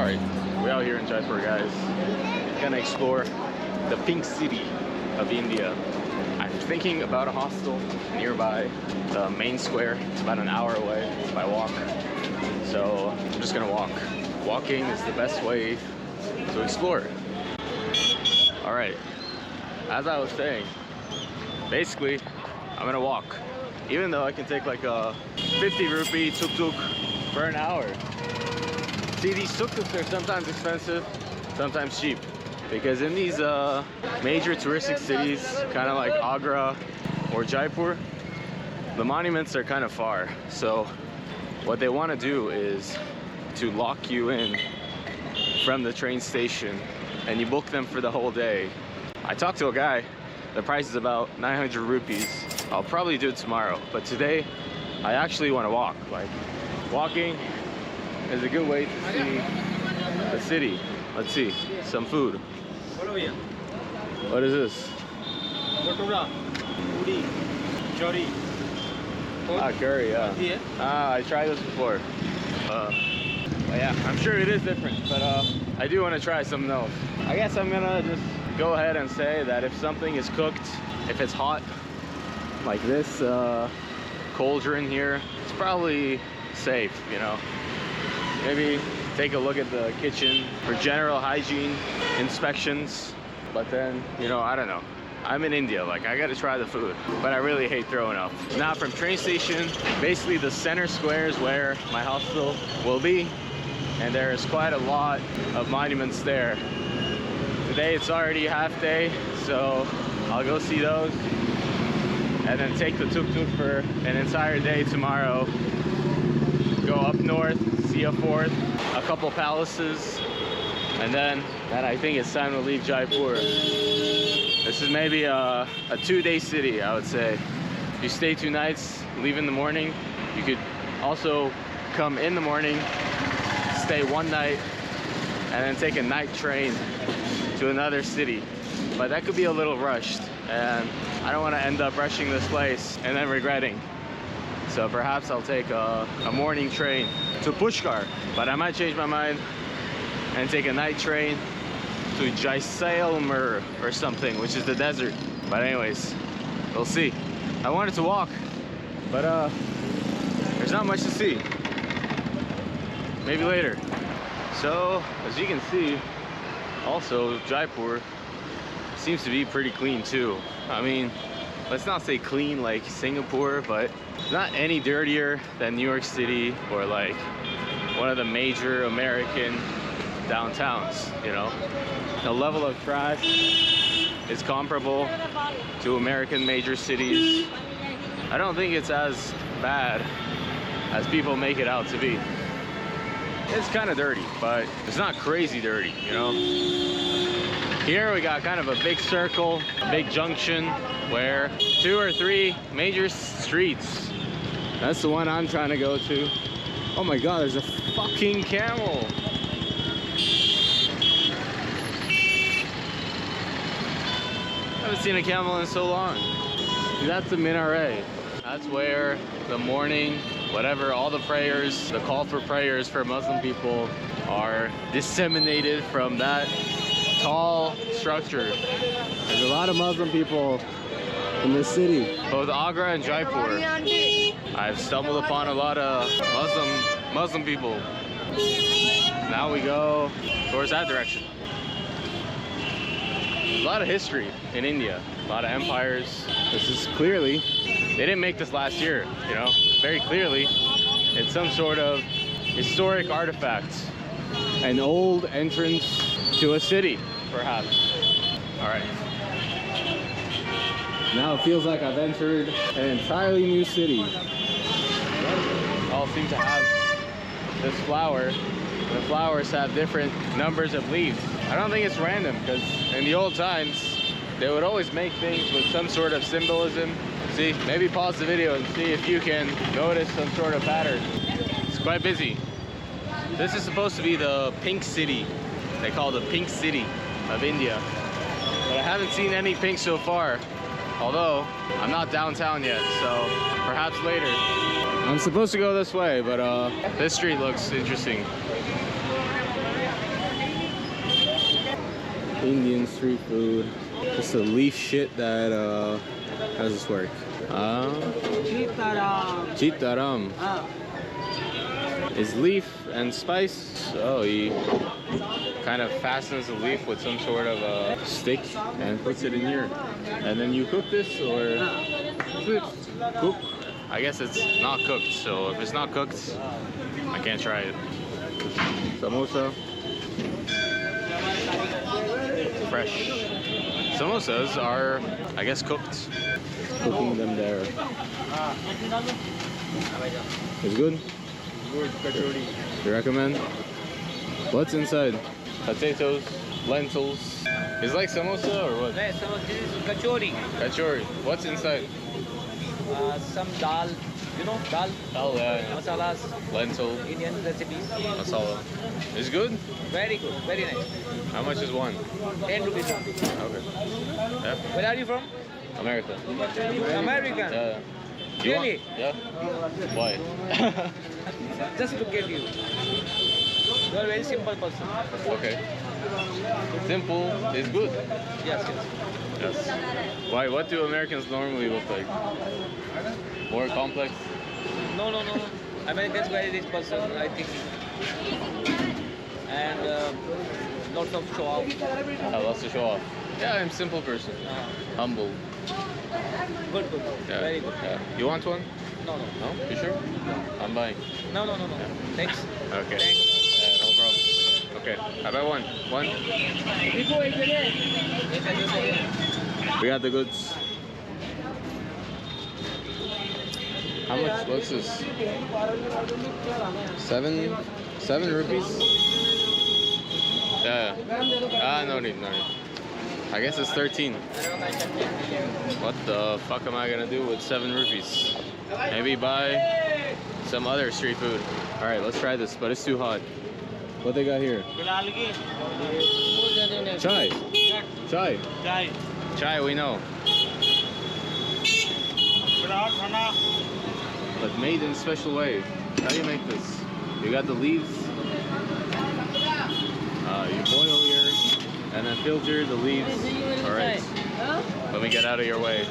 Alright, we're out here in Jaipur, guys. Gonna explore the pink city of India. I'm thinking about a hostel nearby the main square. It's about an hour away by walk. So I'm just gonna walk. Walking is the best way to explore. Alright, as I was saying, basically I'm gonna walk. Even though I can take like a 50 rupee tuk-tuk for an hour. See, these tuk-tuks are sometimes expensive, sometimes cheap. Because in these major touristic cities, kind of like Agra or Jaipur, the monuments are kind of far. So what they want to do is to lock you in from the train station and you book them for the whole day. I talked to a guy, the price is about 900 rupees. I'll probably do it tomorrow, but today I actually want to walk. Like, walking is a good way to see the city. Let's see, some food. What is this? Kachori. Ah, curry, yeah. Ah, I tried this before. Yeah, I'm sure it is different, but I do want to try something else. I guess I'm gonna just go ahead and say that if something is cooked, if it's hot, like this cauldron here, it's probably safe, you know. Maybe take a look at the kitchen for general hygiene inspections, but then, you know, I don't know. I'm in India, like I gotta try the food, but I really hate throwing up. Now from train station, basically the center square is where my hostel will be, and there's quite a lot of monuments there. Today it's already half day, so I'll go see those, and then take the tuk-tuk for an entire day tomorrow. Go up north, see a fort, a couple palaces, and then I think it's time to leave Jaipur. This is maybe a 2-day city, I would say. If you stay 2 nights, leave in the morning. You could also come in the morning, stay 1 night, and then take a night train to another city. But that could be a little rushed, and I don't want to end up rushing this place and then regretting. So perhaps I'll take a morning train to Pushkar, but I might change my mind and take a night train to Jaisalmer or something, which is the desert. But anyways, we'll see. I wanted to walk, but there's not much to see. Maybe later. So as you can see, also Jaipur seems to be pretty clean too. I mean, let's not say clean like Singapore, but it's not any dirtier than New York City or like one of the major American downtowns, you know. The level of trash is comparable to American major cities. I don't think it's as bad as people make it out to be. It's kind of dirty, but it's not crazy dirty, you know. Here we got kind of a big circle, a big junction where 2 or 3 major streets. That's the one I'm trying to go to. Oh my god, there's a fucking camel. I haven't seen a camel in so long. See, that's the minaret. That's where the morning, whatever, all the prayers, the call for prayers for Muslim people are disseminated from that tall structure. There's a lot of Muslim people in this city, both Agra and Jaipur. I've stumbled upon a lot of Muslim people. Now we go towards that direction. A lot of history in India, a lot of empires. This is clearly, they didn't make this last year, you know, very clearly. It's some sort of historic artifact, an old entrance to a city, perhaps. All right. Now it feels like I've entered an entirely new city. All seem to have this flower. The flowers have different numbers of leaves. I don't think it's random, because in the old times, they would always make things with some sort of symbolism. See, maybe pause the video and see if you can notice some sort of pattern. It's quite busy. This is supposed to be the pink city. They call it the pink city of India. But I haven't seen any pink so far. Although, I'm not downtown yet, so perhaps later. I'm supposed to go this way, but this street looks interesting. Indian street food. It's the leaf shit that, how does this work? Chitaram. It's leaf and spice. Oh, he kind of fastens the leaf with some sort of a stick and puts it in here. And then you cook this or cook? I guess it's not cooked, so if it's not cooked, I can't try it. Samosa. Fresh. Samosas are, I guess, cooked. Cooking them there. It's good? Good, Kachori. You recommend? What's inside? Potatoes, lentils. It's like samosa or what? This is kachori. Kachori. What's inside? Some dal, you know, dal. Oh, yeah. Masalas. Lentil. Indian recipes. Masala. It's good? Very good, very nice. How much is one? 10 rupees. Okay. Yeah. Where are you from? America. American. Yeah. Really? Yeah. Why? Just to get you. You are a very simple person. Okay. Simple is good. Yes, yes. Yes. Why? What do Americans normally look like? More complex? No. Americans very rich person, I think. And lots of show off. Lots to show off. Yeah, I'm a simple person. Humble. Good. Yeah. Very good. Yeah. You want one? No. No? You sure? I'm buying. No. Thanks. Okay. Thanks. No problem. Okay. How about one? One? We got the goods. How much? What's this? 7 rupees? Yeah. No need. I guess it's 13. What the fuck am I gonna do with 7 rupees? Maybe buy some other street food. Alright, let's try this, but it's too hot. What they got here? Chai. Chai, we know. But made in a special way. How do you make this? You got the leaves. You boil here and then filter the leaves. Alright. Let me get out of your way.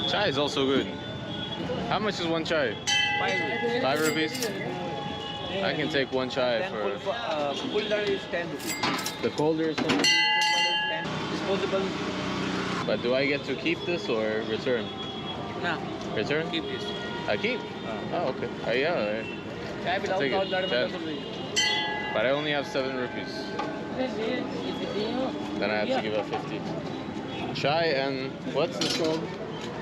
Chai is also good. How much is one chai? 5 rupees. I can take one chai for. Kulhad is 10 rupees. The colder is 10 rupees. Disposable. But do I get to keep this or return? No. Return? Keep this. I keep? Oh, okay. Yeah. Chai without Take it. kulhad. 10. But I only have 7 rupees. Then I have to give up 50. Chai and what's this called?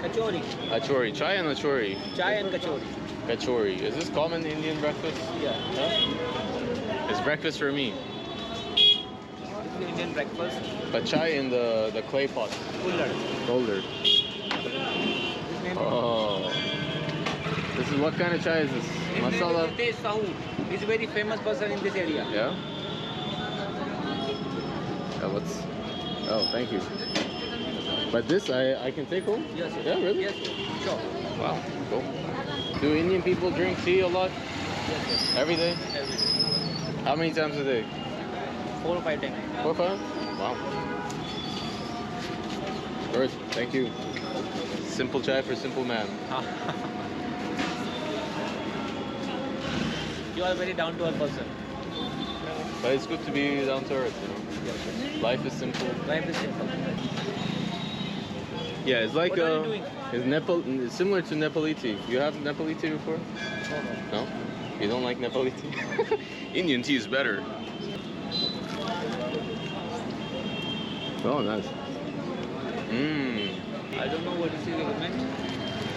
Kachori. Achori. Chai and achori. Chai and kachori. Kachori. Is this common Indian breakfast? Yeah. Huh? It's breakfast for me. This is Indian breakfast. But chai in the clay pot. Kulhad. Colder. Oh. This is what kind of chai is this? Masala? This is Sahu. He's a very famous person in this area. Yeah? What's... Oh, thank you. But this I can take home? Yes. Yeah, really? Yes, sure. Wow, cool. Do Indian people drink tea a lot? Yes. Every day? Every day. How many times a day? 4 or 5 times. 4 or 5? Wow. Good, thank you. Simple chai for simple man. You are a very down to earth person. But it's good to be down to earth, you know? Yes. Life is simple. Life is simple. Yeah, it's like What are you doing? It's similar to Nepali tea. You have Nepali tea before? No? You don't like Nepali tea? Indian tea is better. Oh, nice. I don't know what is the government,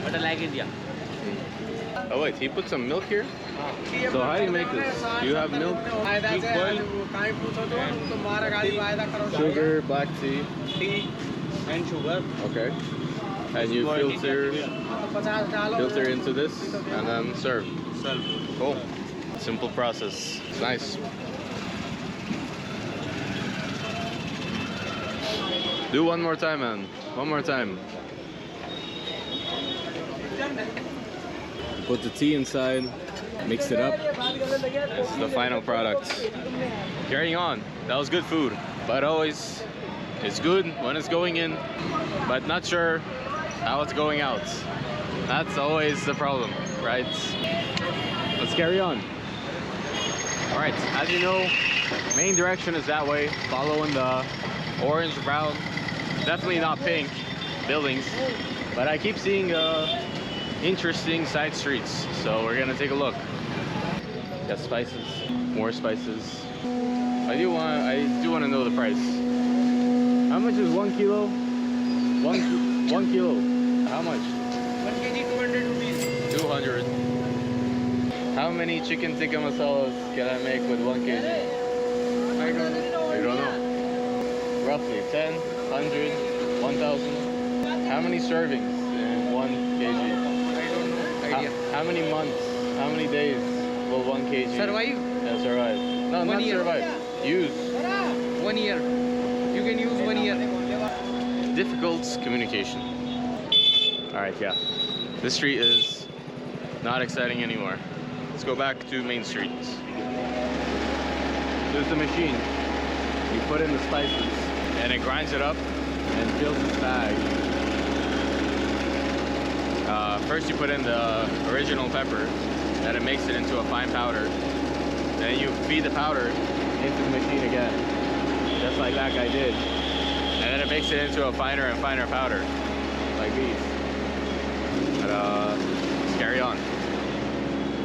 but I like India. Oh wait, he put some milk here? So how do you make this? Do you have milk, equal, sugar, black tea, And sugar. okay, and you filter into this and then serve. Cool. Simple process. It's nice. Do one more time, man. One more time. Put the tea inside, mix it up. This is the final product. Carrying on. That was good food, but always it's good when it's going in, but not sure how it's going out. That's always the problem, right? Let's carry on. All right, as you know, main direction is that way, following the orange, brown, definitely not pink buildings, but I keep seeing interesting side streets, so we're gonna take a look. Got spices, more spices. I do want to know the price. How much is 1 kilo? 1 kilo. How much? 1 kg 200 rupees. 200. How many chicken tikka masalas can I make with 1 kg? I don't know. You don't know. Roughly 10, 100, 1,000. How many servings in 1 kg? I don't know. Idea. How many months? How many days will 1 kg Survive? Yeah, survive. No, 1 not year. survive. Use. 1 year. You can use 1 year. Difficult communication. Alright, yeah. This street is not exciting anymore. Let's go back to Main Street. There's the machine. You put in the spices and it grinds it up and fills its bag. First you put in the original pepper, then it makes it into a fine powder. Then you feed the powder into the machine again, just like that guy did. And then it makes it into a finer and finer powder, like these. But let's carry on.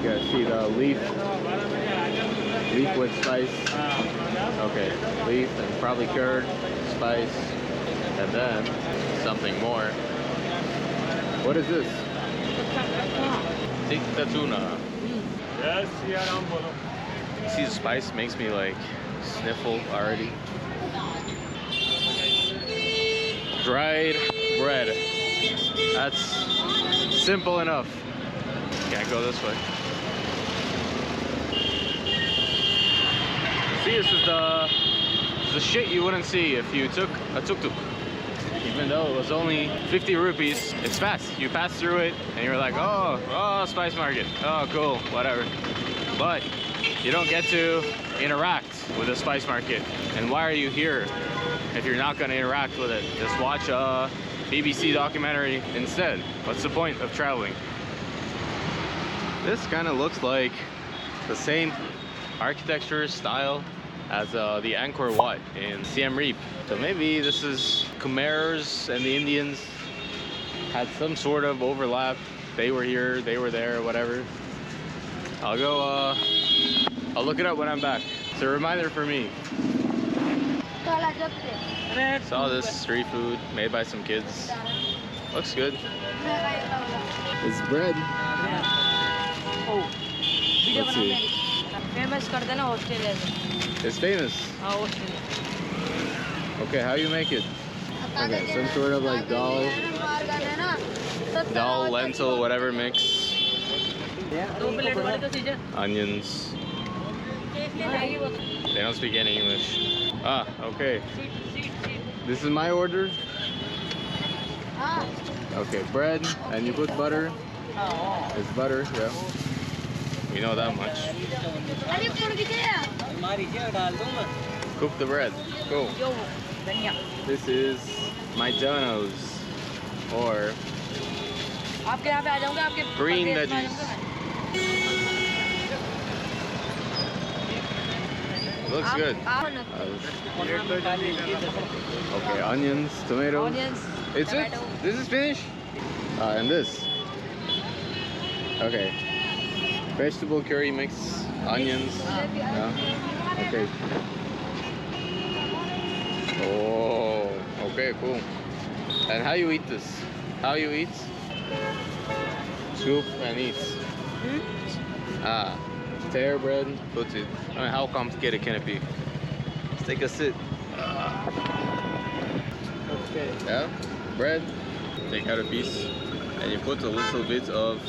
You guys see the leaf with spice. Okay, leaf and probably curd, spice, and then something more. What is this? Tikka tuna. Yes, See, the spice makes me like sniffle already. Dried bread. That's simple enough. Can't go this way. See, this is the shit you wouldn't see if you took a tuk-tuk. Even though it was only 50 rupees, it's fast. You pass through it and you're like, oh, spice market. Oh, cool, whatever. But you don't get to interact with the spice market. And why are you here if you're not gonna interact with it? Just watch a BBC documentary instead. What's the point of traveling? This kind of looks like the same architecture style as the Angkor Wat in Siem Reap. So maybe this is Khmer's and the Indians had some sort of overlap. They were here, they were there, whatever. I'll go, I'll look it up when I'm back. It's a reminder for me. Saw this street food made by some kids. Looks good. It's bread. Let's see. Famous कर देना Australia में. It's famous. हाँ Australia. Okay, how you make it? Okay, some sort of like dal, lentil, whatever mix. दो plate वाले तो season. Onions. They don't speak any English. Ah, okay. This is my order. Okay, bread, and you put butter. It's butter, yeah. We know that much. Cook the bread. Cool. This is my donos, or green veggies. Looks good. Okay, onions, tomatoes. Onions. It's it? This is finished? And this. Okay. Vegetable curry mix, onions. Yeah. Okay. Oh, okay, cool. And how you eat this? How you eat? Scoop and eat. Tear bread, put it. I mean, how complicated can it be? Let's take a sit. Okay. Yeah, bread. Take out a piece, and you put a little bit of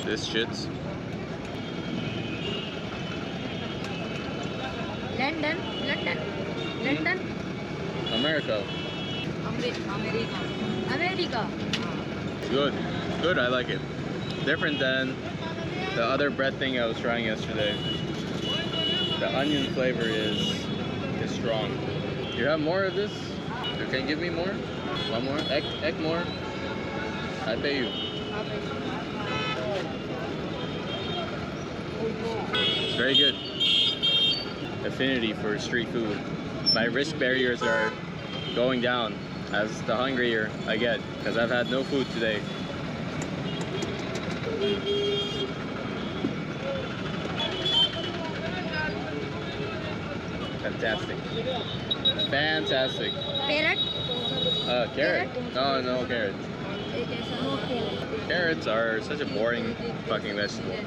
this shit. London. America. America. Good. Good, I like it. different than the other bread thing I was trying yesterday. The onion flavor is strong. You have more of this? You can give me more? One more? Egg more? I pay you. It's very good. Affinity for street food. My risk barriers are going down as the hungrier I get, because I've had no food today. Fantastic. Fantastic. Parrot? Carrot? No, no carrot. No carrot. Carrots are such a boring fucking vegetable.